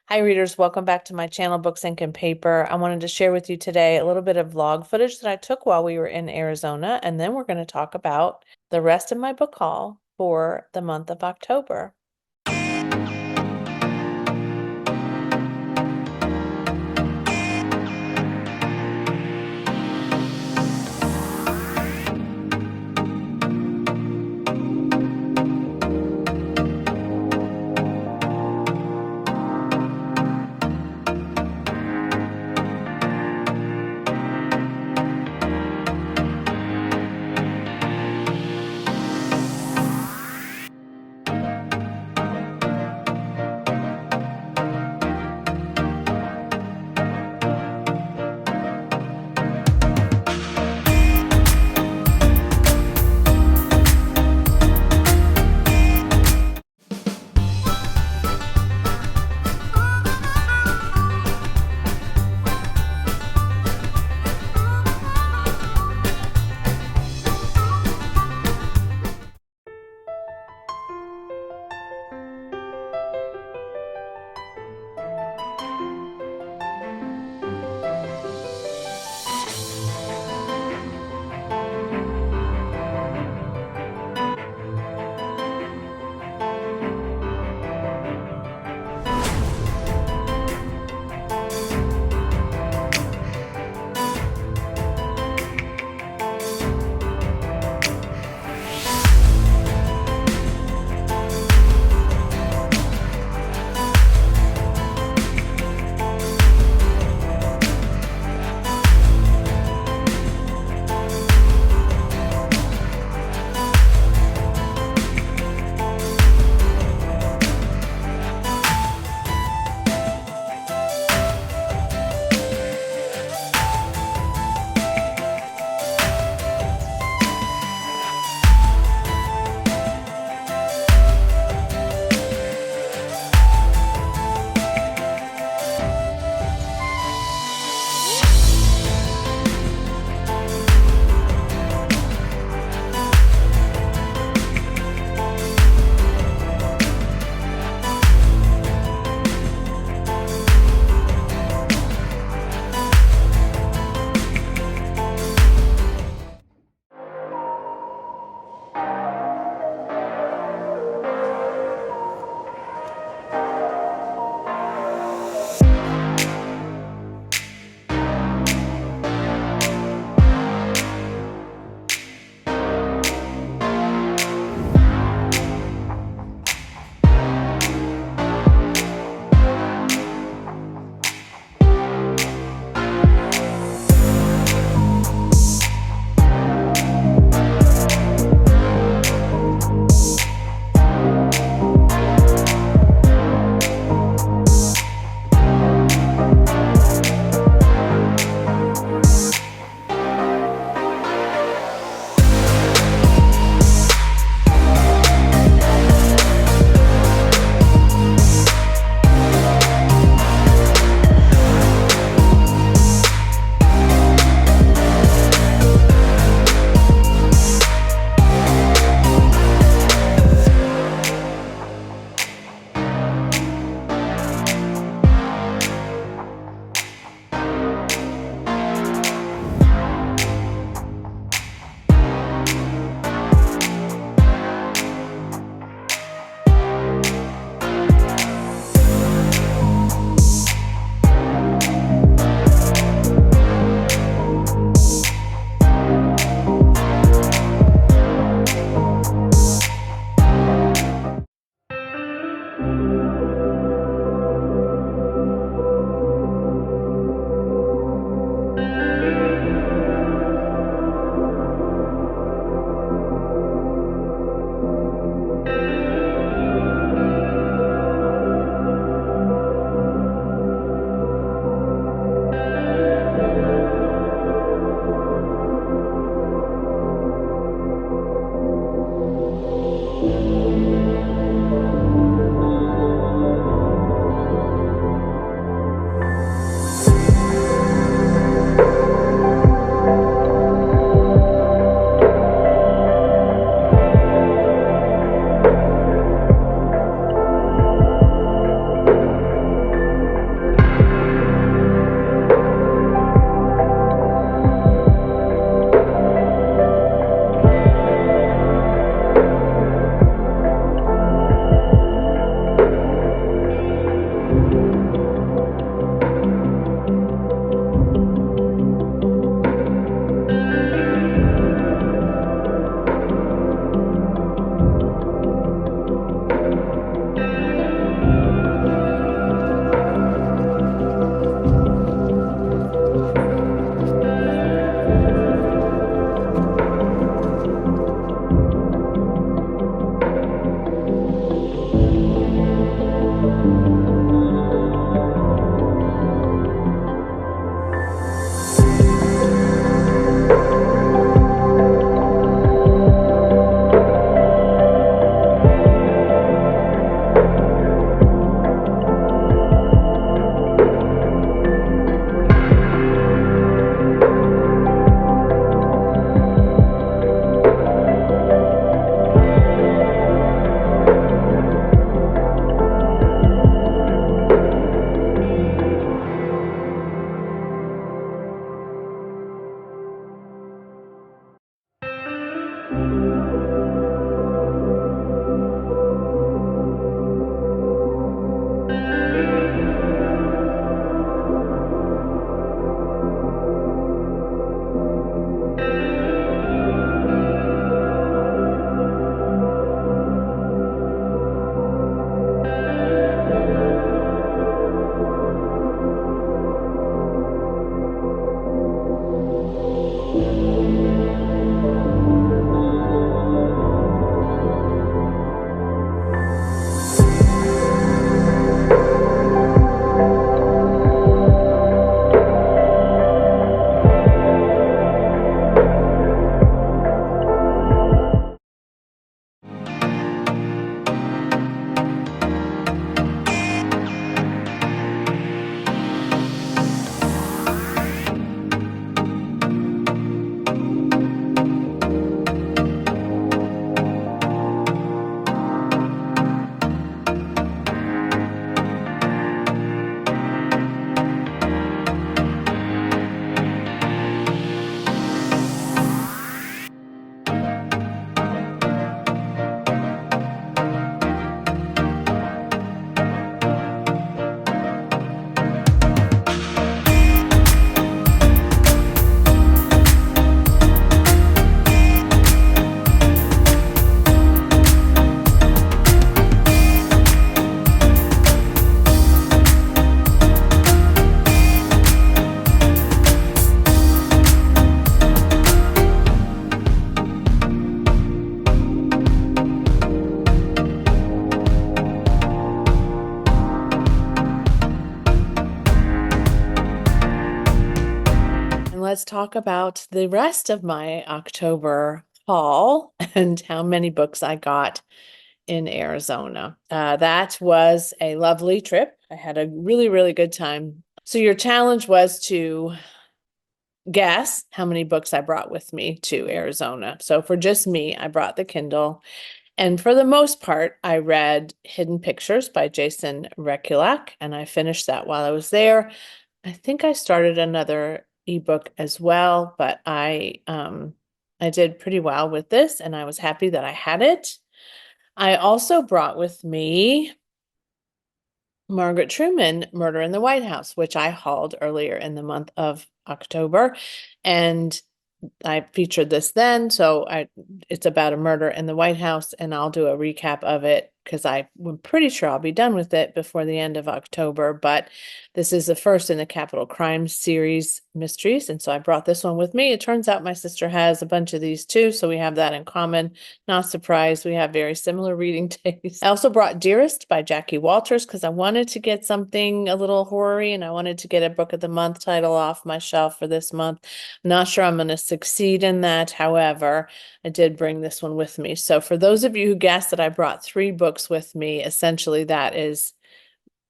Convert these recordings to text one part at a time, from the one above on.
Hi readers, welcome back to my channel, Books, Ink, and Paper. I wanted to share with you today a little bit of vlog footage that I took while we were in Arizona, and then we're going to talk about the rest of my book haul for the month of October. Let's talk about the rest of my October haul and how many books I got in Arizona. That was a lovely trip. I had a really, really good time. So your challenge was to guess how many books I brought with me to Arizona. So for just me, I brought the Kindle. And for the most part, I read Hidden Pictures by Jason Rekulak, and I finished that while I was there. I think I started another ebook as well, but I did pretty well with this, and I was happy that I had it. I also brought with me Margaret Truman, Murder in the White House, which I hauled earlier in the month of October. And I featured this then, so it's about a murder in the White House, and I'll do a recap of it because I'm pretty sure I'll be done with it before the end of October. But this is the first in the Capital Crime series mysteries, and so I brought this one with me. It turns out my sister has a bunch of these too, so we have that in common. Not surprised, we have very similar reading tastes. I also brought Dearest by Jackie Walters because I wanted to get something a little horror-y, and I wanted to get a book of the month title off my shelf for this month. I'm not sure I'm going to succeed in that. However, I did bring this one with me. So for those of you who guessed that I brought 3 books with me, essentially that is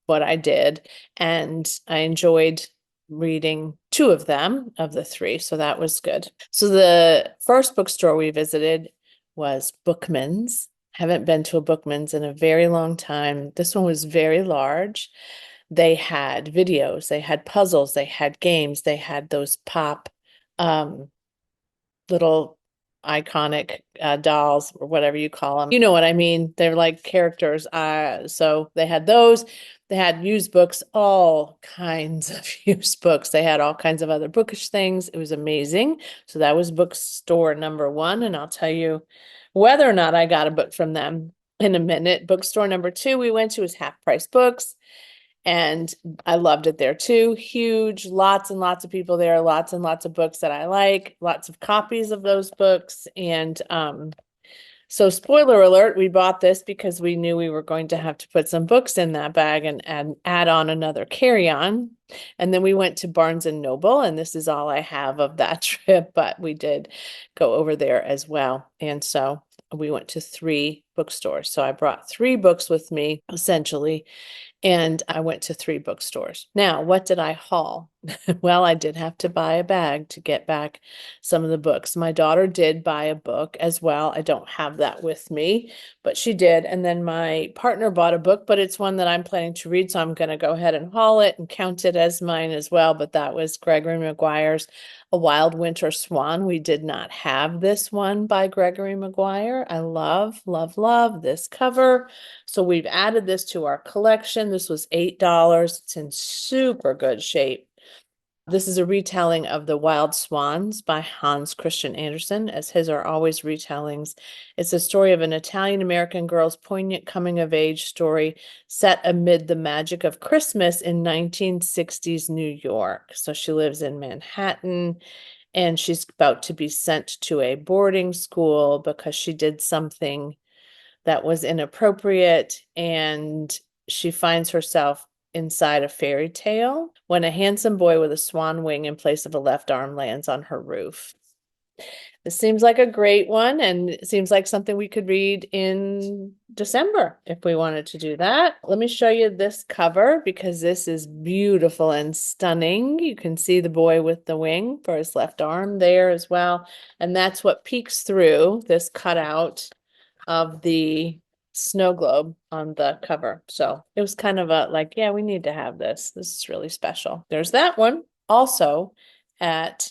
what I did. And I enjoyed reading 2 of them of the 3. So that was good. So the first bookstore we visited was Bookmans. Haven't been to a Bookmans in a very long time. This one was very large. They had videos, they had puzzles, they had games, they had those pop little iconic dolls or whatever you call them. You know what I mean? They're like characters. So they had those. They had used books, all kinds of used books. They had all kinds of other bookish things. It was amazing. So that was bookstore number 1, and I'll tell you whether or not I got a book from them in a minute. Bookstore number 2 we went to was Half Price Books. And I loved it there too. Huge, lots and lots of people there, lots and lots of books that I like, lots of copies of those books. And so spoiler alert, we bought this because we knew we were going to have to put some books in that bag and add on another carry-on. And then we went to Barnes and Noble, and this is all I have of that trip, but we did go over there as well. And so we went to 3 bookstores. So I brought 3 books with me, essentially. And I went to 3 bookstores. Now, what did I haul? Well, I did have to buy a bag to get back some of the books. My daughter did buy a book as well. I don't have that with me, but she did. And then my partner bought a book, but it's one that I'm planning to read, so I'm going to go ahead and haul it and count it as mine as well. But that was Gregory Maguire's A Wild Winter Swan. We did not have this one by Gregory Maguire. I love, love, love this cover. So we've added this to our collection. This was $8. It's in super good shape. This is a retelling of The Wild Swans by Hans Christian Andersen, as his are always retellings. It's a story of an Italian-American girl's poignant coming-of-age story set amid the magic of Christmas in 1960s New York. So she lives in Manhattan, and she's about to be sent to a boarding school because she did something that was inappropriate, and she finds herself inside a fairy tale when a handsome boy with a swan wing in place of a left arm lands on her roof. This seems like a great one, and it seems like something we could read in December if we wanted to do that. Let me show you this cover because this is beautiful and stunning. You can see the boy with the wing for his left arm there as well. And that's what peeks through this cutout of the snow globe on the cover. So it was kind of a like, yeah, we need to have this. This is really special. There's that one. Also at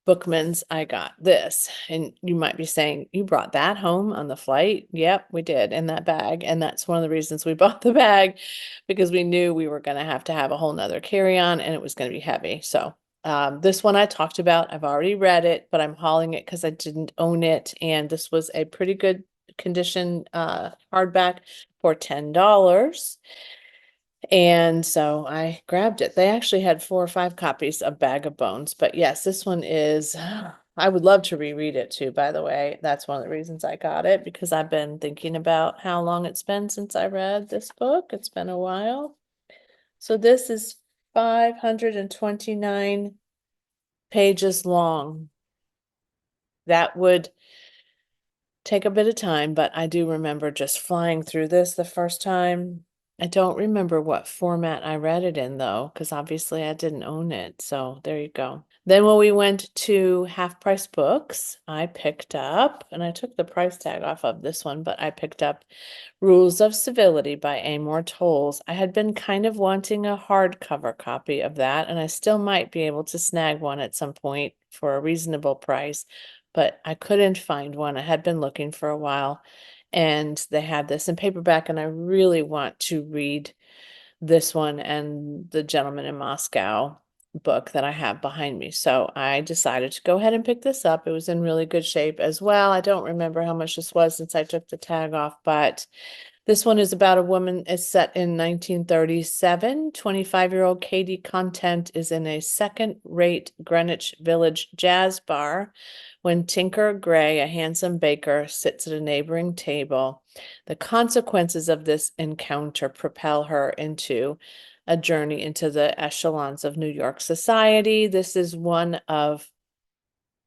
Bookmans, I got this. And you might be saying, you brought that home on the flight? Yep, we did, in that bag. And that's one of the reasons we bought the bag, because we knew we were going to have a whole nother carry-on and it was going to be heavy. So this one I talked about, I've already read it, but I'm hauling it because I didn't own it. And this was a pretty good condition hardback for $10. And so I grabbed it. They actually had 4 or 5 copies of Bag of Bones. But yes, this one is, I would love to reread it too, by the way. That's one of the reasons I got it, because I've been thinking about how long it's been since I read this book. It's been a while. So this is 529 pages long. That would take a bit of time, but I do remember just flying through this the first time. I don't remember what format I read it in though, because obviously I didn't own it. So there you go. Then when we went to Half Price Books, I picked up, and I took the price tag off of this one, but I picked up Rules of Civility by Amor Towles. I had been kind of wanting a hardcover copy of that, and I still might be able to snag one at some point for a reasonable price, but I couldn't find one. I had been looking for a while, and they had this in paperback, and I really want to read this one and The Gentleman in Moscow book that I have behind me. So I decided to go ahead and pick this up. It was in really good shape as well. I don't remember how much this was since I took the tag off, but this one is about a woman. It's set in 1937. 25-year-old Katie Content is in a second-rate Greenwich Village jazz bar when Tinker Gray, a handsome baker, sits at a neighboring table. The consequences of this encounter propel her into a journey into the echelons of New York society. This is one of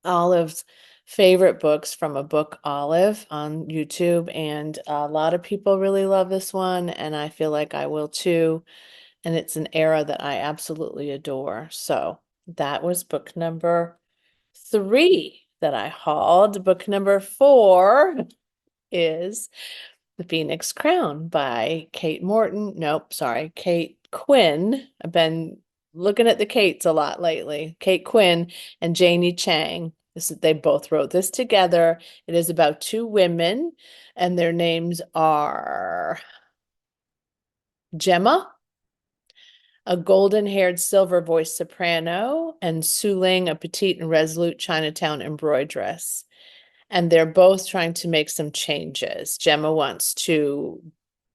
Olive's favorite books from a book Olive on YouTube, and a lot of people really love this one, and I feel like I will too. And it's an era that I absolutely adore. So that was book number 3 that I hauled. Book number 4 is The Phoenix Crown by Kate Morton. Nope, sorry, Kate Quinn. I've been looking at the Kates a lot lately. Kate Quinn and Janie Chang. They both wrote this together. It is about 2 women, and their names are Gemma, a golden-haired, silver-voiced soprano, and Su Ling, a petite and resolute Chinatown embroideress. And they're both trying to make some changes. Gemma wants to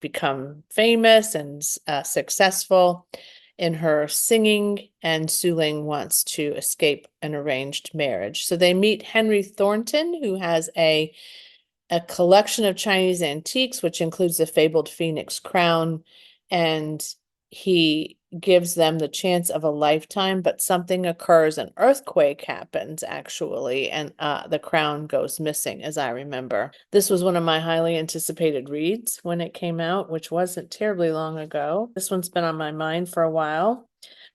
become famous and successful in her singing, and Su Ling wants to escape an arranged marriage. So they meet Henry Thornton, who has a collection of Chinese antiques, which includes the fabled Phoenix crown, and he gives them the chance of a lifetime, but something occurs, an earthquake happens actually, and the crown goes missing, as I remember. This was one of my highly anticipated reads when it came out, which wasn't terribly long ago. This one's been on my mind for a while.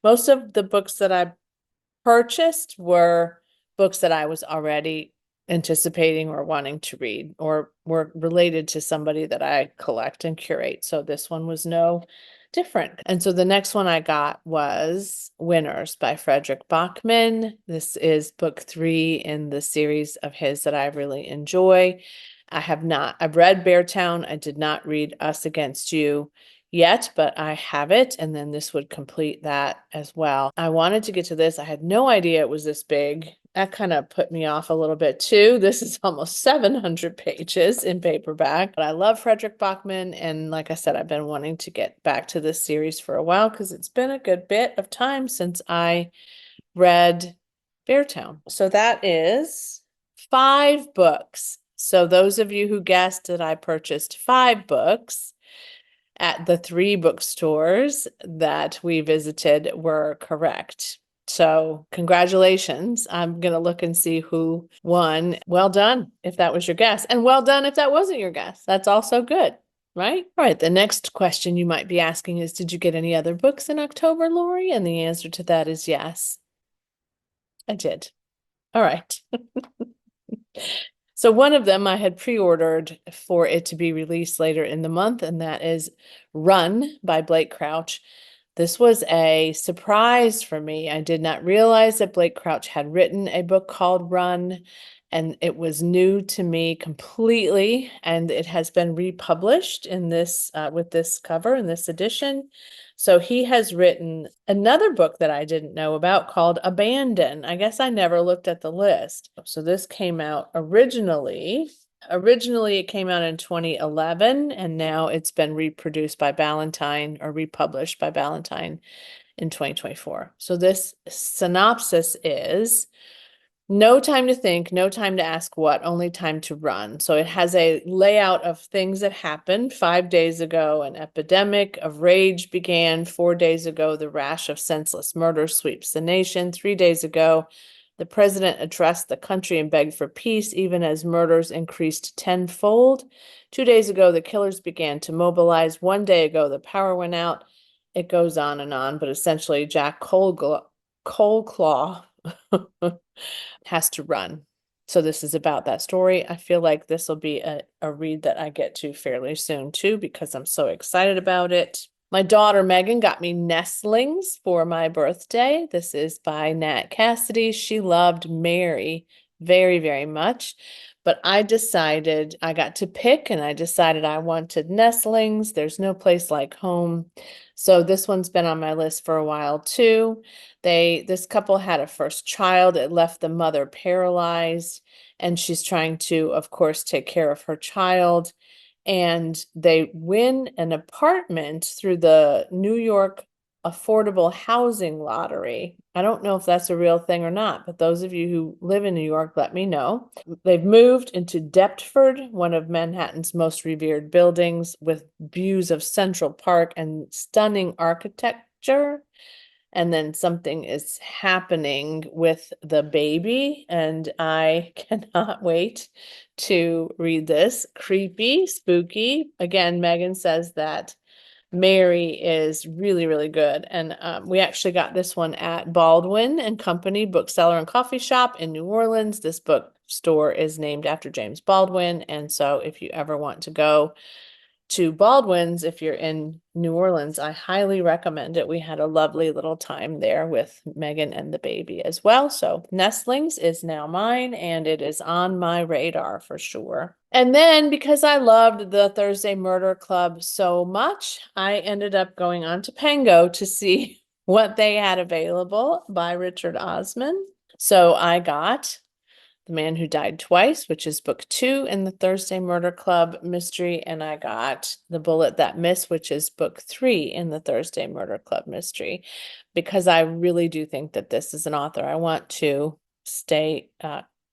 Most of the books that I purchased were books that I was already anticipating or wanting to read or were related to somebody that I collect and curate. So this one was no different. And so the next one I got was Winners by Frederick Bachman. This is book 3 in the series of his that I really enjoy. I've read Beartown. I did not read Us Against You yet, but I have it, and then this would complete that as well. I wanted to get to this. I had no idea it was this big. That kind of put me off a little bit too. This is almost 700 pages in paperback, but I love Frederick Bachman, and like I said, I've been wanting to get back to this series for a while because it's been a good bit of time since I read Beartown. So that is 5 books. So those of you who guessed that I purchased 5 books at the 3 bookstores that we visited were correct. So congratulations. I'm going to look and see who won. Well done if that was your guess. And well done if that wasn't your guess. That's also good, right? All right. The next question you might be asking is, did you get any other books in October, Lori? And the answer to that is yes, I did. All right. So one of them I had pre-ordered for it to be released later in the month, and that is Run by Blake Crouch. This was a surprise for me. I did not realize that Blake Crouch had written a book called Run, and it was new to me completely, and it has been republished in this with this cover in this edition. So he has written another book that I didn't know about called Abandon. I guess I never looked at the list. So this came out originally it came out in 2011, and now it's been reproduced by Ballantine or republished by Ballantine in 2024. So this synopsis is: no time to think, no time to ask what, only time to run. So it has a layout of things that happened. 5 days ago, an epidemic of rage began. 4 days ago, the rash of senseless murder sweeps the nation. 3 days ago, the president addressed the country and begged for peace, even as murders increased tenfold. 2 days ago, the killers began to mobilize. 1 day ago, the power went out. It goes on, but essentially, Jack Coldclaw has to run. So this is about that story. I feel like this will be a read that I get to fairly soon too, because I'm so excited about it. My daughter Megan got me Nestlings for my birthday. This is by Nat Cassidy. She loved Mary very, very much. But I decided I got to pick, and I decided I wanted Nestlings. There's no place like home. So this one's been on my list for a while too. This couple had a first child. It left the mother paralyzed, and she's trying to, of course, take care of her child. And they win an apartment through the New York Affordable Housing Lottery. I don't know if that's a real thing or not, but those of you who live in New York, let me know. They've moved into Deptford, one of Manhattan's most revered buildings, with views of Central Park and stunning architecture. And then something is happening with the baby, and I cannot wait to read this. Creepy, spooky. Again, Megan says that Mary is really, really good. And we actually got this one at Baldwin and Company Bookseller and Coffee Shop in New Orleans. This bookstore is named after James Baldwin. And so if you ever want to go to Baldwin's, if you're in New Orleans, I highly recommend it. We had a lovely little time there with Megan and the baby as well. So Nestlings is now mine, and it is on my radar for sure. And then because I loved the Thursday Murder Club so much, I ended up going on to Pango to see what they had available by Richard Osman. So I got The Man Who Died Twice, which is book 2 in the Thursday Murder Club mystery. And I got The Bullet That Missed, which is book 3 in the Thursday Murder Club mystery, because I really do think that this is an author I want to stay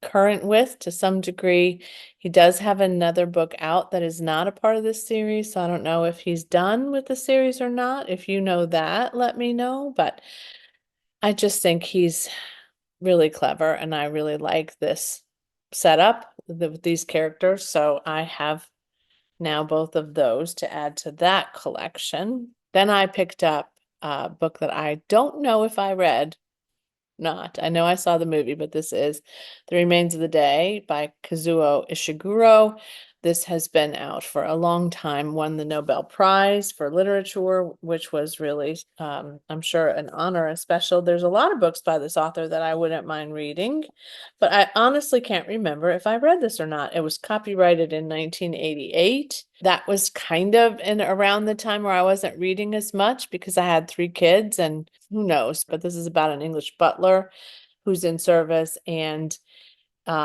current with to some degree. He does have another book out that is not a part of this series, so I don't know if he's done with the series or not. If you know that, let me know. But I just think he's really clever, and I really like this setup with these characters. So I have now both of those to add to that collection. Then I picked up book that I don't know if I read. Not. I know I saw the movie, but this is The Remains of the Day by Kazuo Ishiguro. This has been out for a long time, won the Nobel Prize for Literature, which was really, I'm sure, an honor and special. There's a lot of books by this author that I wouldn't mind reading, but I honestly can't remember if I read this or not. It was copyrighted in 1988. That was kind of in around the time where I wasn't reading as much because I had 3 kids, and who knows, but this is about an English butler who's in service, and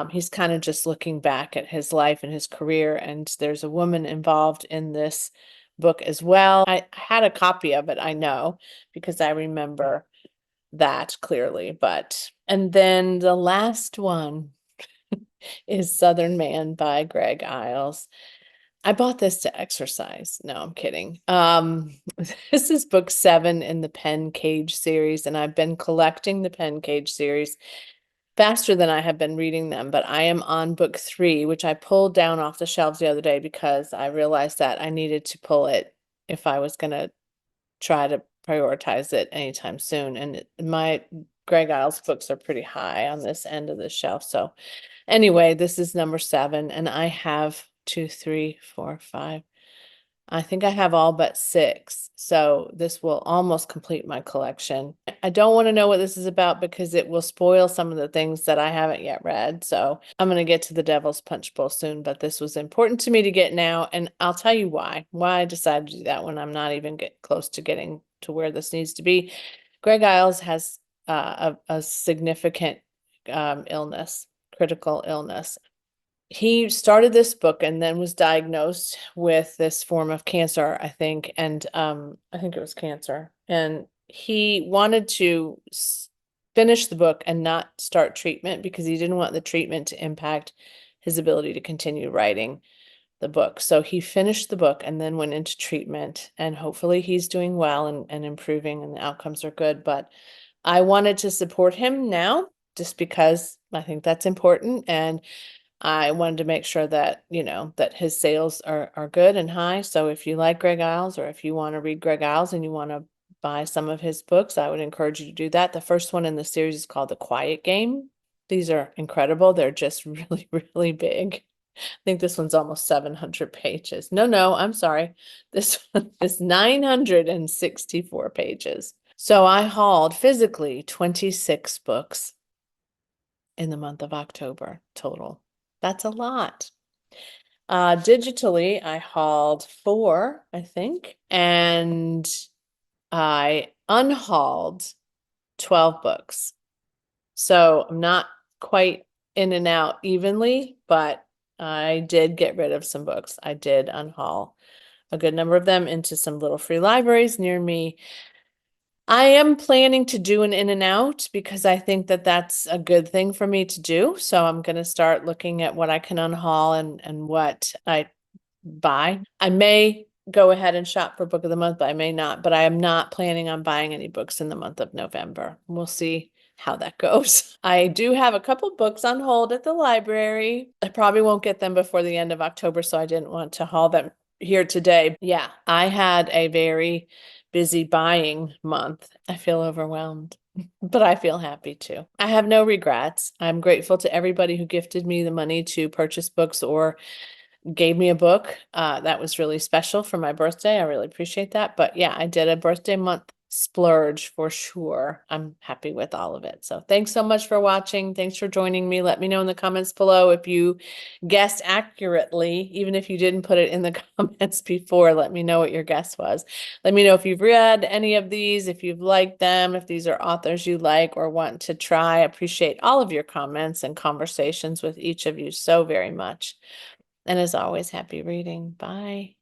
he's kind of just looking back at his life and his career, and there's a woman involved in this book as well. I had a copy of it, I know, because I remember that clearly, and then the last one is Southern Man by Greg Iles. I bought this to exercise. No, I'm kidding. This is book 7 in the Pen Cage series, and I've been collecting the Pen Cage series faster than I have been reading them, but I am on book 3, which I pulled down off the shelves the other day because I realized that I needed to pull it if I was going to try to prioritize it anytime soon. And my Greg Iles books are pretty high on this end of the shelf. So anyway, this is number 7, and I have 2, 3, 4, 5. I think I have all but 6. So this will almost complete my collection. I don't want to know what this is about because it will spoil some of the things that I haven't yet read. So I'm going to get to the Devil's Punch Bowl soon, but this was important to me to get now. And I'll tell you why I decided to do that when I'm not even close to getting to where this needs to be. Greg Iles has a significant illness, critical illness. He started this book and then was diagnosed with this form of cancer, I think, and I think it was cancer. And he wanted to finish the book and not start treatment because he didn't want the treatment to impact his ability to continue writing the book. So he finished the book and then went into treatment, and hopefully he's doing well and improving and the outcomes are good. But I wanted to support him now just because I think that's important, and I wanted to make sure that, that his sales are good and high. So if you like Greg Iles, or if you want to read Greg Iles and you want to buy some of his books, I would encourage you to do that. The first one in the series is called The Quiet Game. These are incredible. They're just really, really big. I think this one's almost 700 pages. No, I'm sorry. This one is 964 pages. So I hauled physically 26 books in the month of October total. That's a lot. Digitally, I hauled 4, I think, and I unhauled 12 books. So I'm not quite in and out evenly, but I did get rid of some books. I did unhaul a good number of them into some little free libraries near me. I am planning to do an in and out because I think that that's a good thing for me to do. So I'm going to start looking at what I can unhaul and what I buy. I may go ahead and shop for book of the month, but I may not. But I am not planning on buying any books in the month of November. We'll see how that goes. I do have a couple books on hold at the library. I probably won't get them before the end of October, so I didn't want to haul them here today. Yeah, I had a very busy buying month. I feel overwhelmed, but I feel happy too. I have no regrets. I'm grateful to everybody who gifted me the money to purchase books or gave me a book. That was really special for my birthday. I really appreciate that. But yeah, I did a birthday month splurge for sure. I'm happy with all of it. So thanks so much for watching. Thanks for joining me. Let me know in the comments below if you guessed accurately, even if you didn't put it in the comments before. Let me know what your guess was. Let me know if you've read any of these, if you've liked them, if these are authors you like or want to try. I appreciate all of your comments and conversations with each of you so very much. And as always, happy reading. Bye.